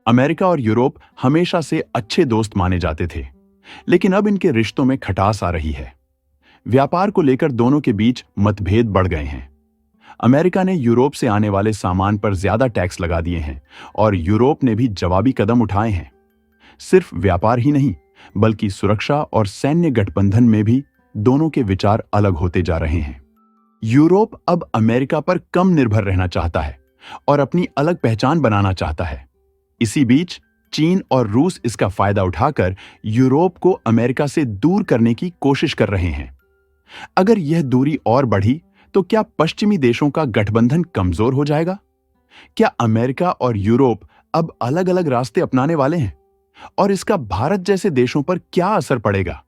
America और Europe हमेशा से अच्छे दोस्त माने जाते थे, लेकिन अब इनके रिश्तों में खटास आ रही है। व्यापार को लेकर दोनों के बीच मतभेद बढ़ गए हैं। अमेरिका ने यूरोप से आने वाले सामान पर ज्यादा टैक्स लगा दिए हैं और यूरोप ने भी जवाबी कदम उठाए हैं। सिर्फ व्यापार ही नहीं, बल्कि सुरक्षा और सैन्य गठबंधन में भी दोनों के विचार अलग होते जा रहे हैं। यूरोप अब अमेरिका पर कम निर्भर रहना चाहता है और अपनी अलग पहचान बनाना चाहता है। इसी बीच चीन और रूस इसका फायदा उठाकर यूरोप को अमेरिका से दूर करने की कोशिश कर रहे हैं। अगर यह दूरी और बढ़ी तो क्या पश्चिमी देशों का गठबंधन कमजोर हो जाएगा? क्या अमेरिका और यूरोप अब अलग अलग रास्ते अपनाने वाले हैं? और इसका भारत जैसे देशों पर क्या असर पड़ेगा?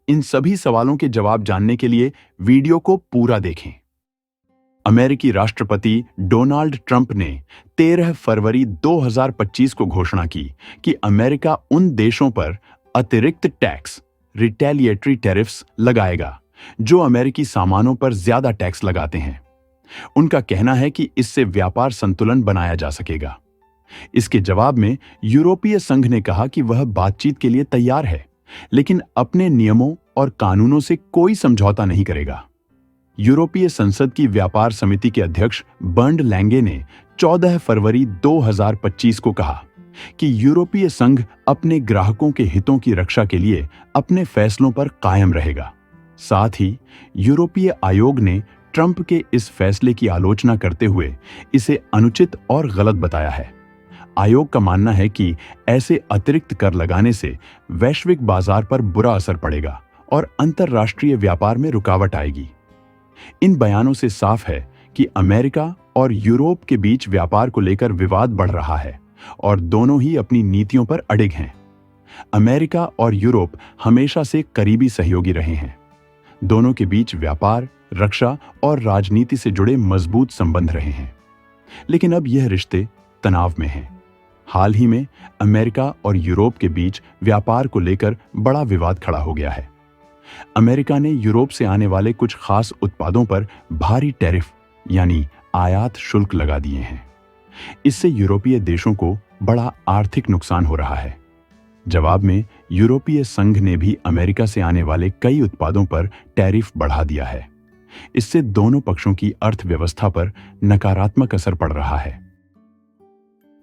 इन सभी सवालों के जवाब जानने के लिए वीडियो को पूरा देखें। अमेरिकी राष्ट्रपति डोनाल्ड ट्रंप ने 13 फरवरी 2025 को घोषणा की कि अमेरिका उन देशों पर अतिरिक्त टैक्स, रिटेलिएटरी टैरिफ्स लगाएगा जो अमेरिकी सामानों पर ज्यादा टैक्स लगाते हैं। उनका कहना है कि इससे व्यापार संतुलन बनाया जा सकेगा। इसके जवाब में यूरोपीय संघ ने कहा कि वह बातचीत के लिए तैयार है, लेकिन अपने नियमों और कानूनों से कोई समझौता नहीं करेगा। यूरोपीय संसद की व्यापार समिति के अध्यक्ष बर्न्ड लैंगे ने 14 फरवरी 2025 को कहा कि यूरोपीय संघ अपने ग्राहकों के हितों की रक्षा के लिए अपने फैसलों पर कायम रहेगा। साथ ही यूरोपीय आयोग ने ट्रंप के इस फैसले की आलोचना करते हुए इसे अनुचित और गलत बताया है। आयोग का मानना है कि ऐसे अतिरिक्त कर लगाने से वैश्विक बाजार पर बुरा असर पड़ेगा और अंतर्राष्ट्रीय व्यापार में रुकावट आएगी। इन बयानों से साफ है कि अमेरिका और यूरोप के बीच व्यापार को लेकर विवाद बढ़ रहा है और दोनों ही अपनी नीतियों पर अडिग हैं। अमेरिका और यूरोप हमेशा से करीबी सहयोगी रहे हैं। दोनों के बीच व्यापार, रक्षा और राजनीति से जुड़े मजबूत संबंध रहे हैं, लेकिन अब यह रिश्ते तनाव में हैं। हाल ही में अमेरिका और यूरोप के बीच व्यापार को लेकर बड़ा विवाद खड़ा हो गया है। अमेरिका ने यूरोप से आने वाले कुछ खास उत्पादों पर भारी टैरिफ यानी आयात शुल्क लगा दिए हैं। इससे यूरोपीय देशों को बड़ा आर्थिक नुकसान हो रहा है। जवाब में यूरोपीय संघ ने भी अमेरिका से आने वाले कई उत्पादों पर टैरिफ बढ़ा दिया है। इससे दोनों पक्षों की अर्थव्यवस्था पर नकारात्मक असर पड़ रहा है।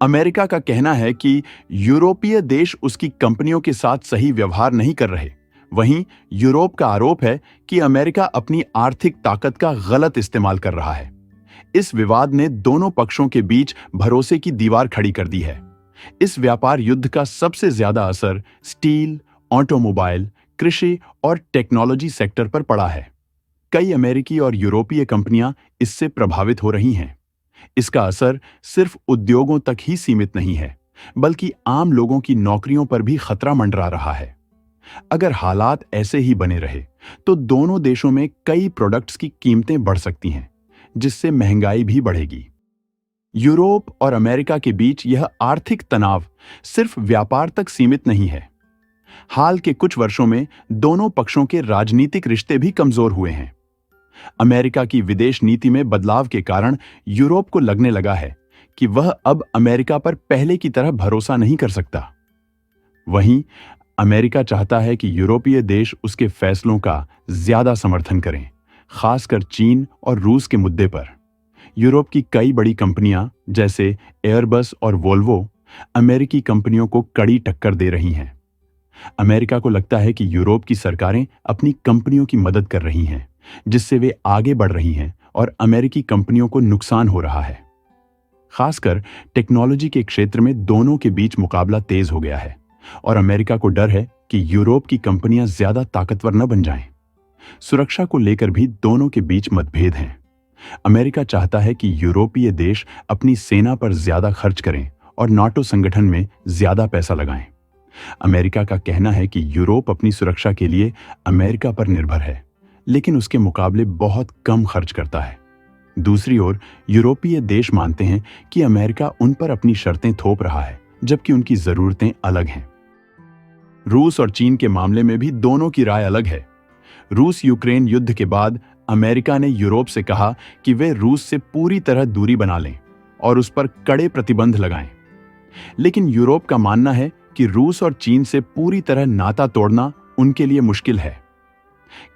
अमेरिका का कहना है कि यूरोपीय देश उसकी कंपनियों के साथ सही व्यवहार नहीं कर रहे। वहीं यूरोप का आरोप है कि अमेरिका अपनी आर्थिक ताकत का गलत इस्तेमाल कर रहा है। इस विवाद ने दोनों पक्षों के बीच भरोसे की दीवार खड़ी कर दी है। इस व्यापार युद्ध का सबसे ज्यादा असर स्टील, ऑटोमोबाइल, कृषि और टेक्नोलॉजी सेक्टर पर पड़ा है। कई अमेरिकी और यूरोपीय कंपनियां इससे प्रभावित हो रही हैं। इसका असर सिर्फ उद्योगों तक ही सीमित नहीं है, बल्कि आम लोगों की नौकरियों पर भी खतरा मंडरा रहा है। अगर हालात ऐसे ही बने रहे तो दोनों देशों में कई प्रोडक्ट्स की कीमतें बढ़ सकती हैं, जिससे महंगाई भी बढ़ेगी। यूरोप और अमेरिका के बीच यह आर्थिक तनाव सिर्फ व्यापार तक सीमित नहीं है। हाल के कुछ वर्षों में दोनों पक्षों के राजनीतिक रिश्ते भी कमजोर हुए हैं। अमेरिका की विदेश नीति में बदलाव के कारण यूरोप को लगने लगा है कि वह अब अमेरिका पर पहले की तरह भरोसा नहीं कर सकता। वहीं अमेरिका चाहता है कि यूरोपीय देश उसके फैसलों का ज्यादा समर्थन करें, खासकर चीन और रूस के मुद्दे पर। यूरोप की कई बड़ी कंपनियां जैसे एयरबस और वोल्वो अमेरिकी कंपनियों को कड़ी टक्कर दे रही हैं। अमेरिका को लगता है कि यूरोप की सरकारें अपनी कंपनियों की मदद कर रही हैं, जिससे वे आगे बढ़ रही हैं और अमेरिकी कंपनियों को नुकसान हो रहा है। खासकर टेक्नोलॉजी के क्षेत्र में दोनों के बीच मुकाबला तेज हो गया है और अमेरिका को डर है कि यूरोप की कंपनियां ज्यादा ताकतवर न बन जाएं। सुरक्षा को लेकर भी दोनों के बीच मतभेद हैं। अमेरिका चाहता है कि यूरोपीय देश अपनी सेना पर ज्यादा खर्च करें और नाटो संगठन में ज्यादा पैसा लगाएं। अमेरिका का कहना है कि यूरोप अपनी सुरक्षा के लिए अमेरिका पर निर्भर है, लेकिन उसके मुकाबले बहुत कम खर्च करता है। दूसरी ओर यूरोपीय देश मानते हैं कि अमेरिका उन पर अपनी शर्तें थोप रहा है, जबकि उनकी जरूरतें अलग हैं। रूस और चीन के मामले में भी दोनों की राय अलग है। रूस यूक्रेन युद्ध के बाद अमेरिका ने यूरोप से कहा कि वे रूस से पूरी तरह दूरी बना लें और उस पर कड़े प्रतिबंध लगाएं। लेकिन यूरोप का मानना है कि रूस और चीन से पूरी तरह नाता तोड़ना उनके लिए मुश्किल है।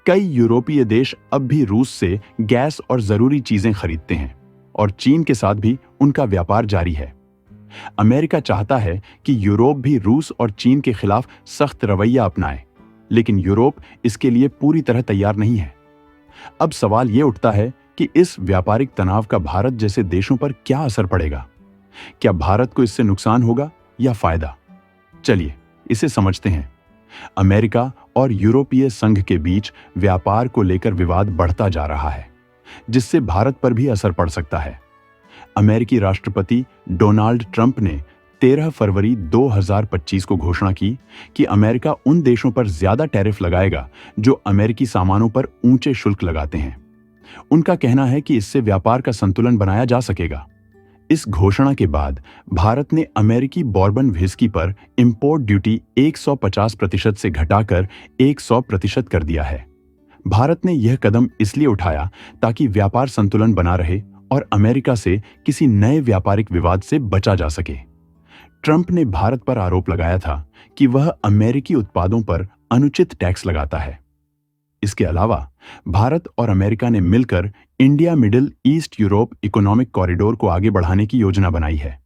कई यूरोपीय देश अब भी रूस से गैस और जरूरी चीजें खरीदते हैं और चीन के साथ भी उनका व्यापार जारी है। अमेरिका चाहता है कि यूरोप भी रूस और चीन के खिलाफ सख्त रवैया अपनाए, लेकिन यूरोप इसके लिए पूरी तरह तैयार नहीं है। अब सवाल यह उठता है कि इस व्यापारिक तनाव का भारत जैसे देशों पर क्या असर पड़ेगा। क्या भारत को इससे नुकसान होगा या फायदा? चलिए इसे समझते हैं। अमेरिका और यूरोपीय संघ के बीच व्यापार को लेकर विवाद बढ़ता जा रहा है, जिससे भारत पर भी असर पड़ सकता है। अमेरिकी राष्ट्रपति डोनाल्ड ट्रंप ने 13 फरवरी 2025 को घोषणा की कि अमेरिका उन देशों पर ज्यादा टैरिफ लगाएगा जो अमेरिकी सामानों पर ऊंचे शुल्क लगाते हैं। उनका कहना है कि इससे व्यापार का संतुलन बनाया जा सकेगा। इस घोषणा के बाद भारत ने अमेरिकी बॉर्बन व्हिस्की पर इंपोर्ट ड्यूटी 150% से घटाकर 100% कर दिया है। भारत ने यह कदम इसलिए उठाया ताकि व्यापार संतुलन बना रहे और अमेरिका से किसी नए व्यापारिक विवाद से बचा जा सके। ट्रंप ने भारत पर आरोप लगाया था कि वह अमेरिकी उत्पादों पर अनुचित टैक्स लगाता है। इसके अलावा भारत और अमेरिका ने मिलकर India middle east Europe economic corridor को आगे बढ़ाने की योजना बनाई है।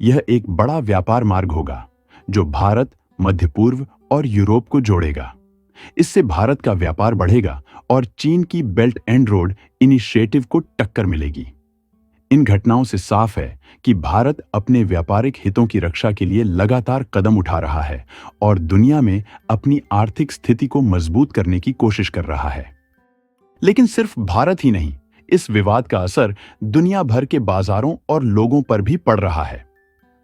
यह एक बड़ा व्यापार मार्ग होगा जो भारत, मध्य पूर्व और यूरोप को जोड़ेगा। इससे भारत का व्यापार बढ़ेगा और चीन की बेल्ट एंड रोड इनिशिएटिव को टक्कर मिलेगी। इन घटनाओं से साफ है कि भारत अपने व्यापारिक हितों की रक्षा के लिए लगातार कदम उठा रहा है और दुनिया में अपनी आर्थिक स्थिति को मजबूत करने की कोशिश कर रहा है। लेकिन सिर्फ भारत ही नहीं, इस विवाद का असर दुनिया भर के बाजारों और लोगों पर भी पड़ रहा है।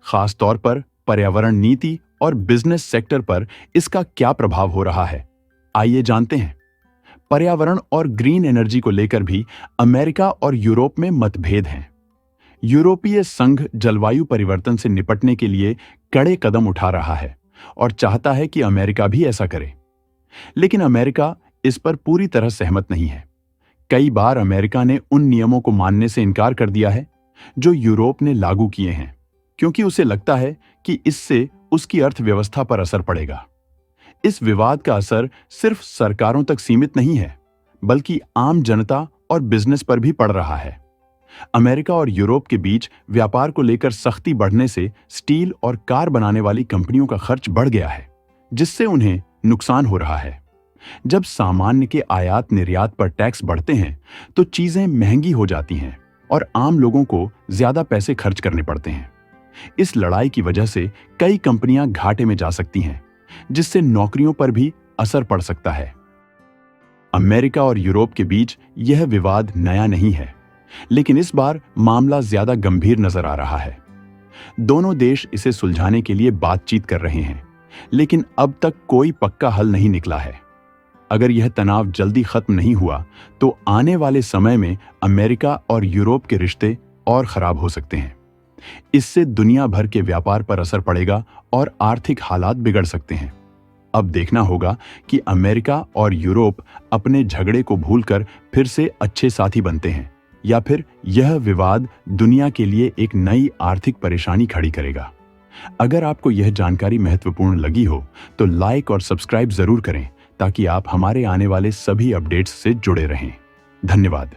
खास तौर पर पर्यावरण नीति और बिजनेस सेक्टर पर इसका क्या प्रभाव हो रहा है, आइए जानते हैं। पर्यावरण और ग्रीन एनर्जी को लेकर भी अमेरिका और यूरोप में मतभेद हैं। यूरोपीय संघ जलवायु परिवर्तन से निपटने के लिए कड़े कदम उठा रहा है और चाहता है कि अमेरिका भी ऐसा करे। लेकिन अमेरिका इस पर पूरी तरह सहमत नहीं है। कई बार अमेरिका ने उन नियमों को मानने से इनकार कर दिया है जो यूरोप ने लागू किए हैं, क्योंकि उसे लगता है कि इससे उसकी अर्थव्यवस्था पर असर पड़ेगा। इस विवाद का असर सिर्फ सरकारों तक सीमित नहीं है, बल्कि आम जनता और बिजनेस पर भी पड़ रहा है। अमेरिका और यूरोप के बीच व्यापार को लेकर सख्ती बढ़ने से स्टील और कार बनाने वाली कंपनियों का खर्च बढ़ गया है, जिससे उन्हें नुकसान हो रहा है। जब सामान्य के आयात निर्यात पर टैक्स बढ़ते हैं तो चीजें महंगी हो जाती हैं और आम लोगों को ज्यादा पैसे खर्च करने पड़ते हैं। इस लड़ाई की वजह से कई कंपनियां घाटे में जा सकती हैं, जिससे नौकरियों पर भी असर पड़ सकता है। अमेरिका और यूरोप के बीच यह विवाद नया नहीं है, लेकिन इस बार मामला ज्यादा गंभीर नजर आ रहा है। दोनों देश इसे सुलझाने के लिए बातचीत कर रहे हैं, लेकिन अब तक कोई पक्का हल नहीं निकला है। अगर यह तनाव जल्दी खत्म नहीं हुआ तो आने वाले समय में अमेरिका और यूरोप के रिश्ते और खराब हो सकते हैं। इससे दुनिया भर के व्यापार पर असर पड़ेगा और आर्थिक हालात बिगड़ सकते हैं। अब देखना होगा कि अमेरिका और यूरोप अपने झगड़े को भूलकर फिर से अच्छे साथी बनते हैं या फिर यह विवाद दुनिया के लिए एक नई आर्थिक परेशानी खड़ी करेगा। अगर आपको यह जानकारी महत्वपूर्ण लगी हो तो लाइक और सब्सक्राइब जरूर करें ताकि आप हमारे आने वाले सभी अपडेट्स से जुड़े रहें। धन्यवाद।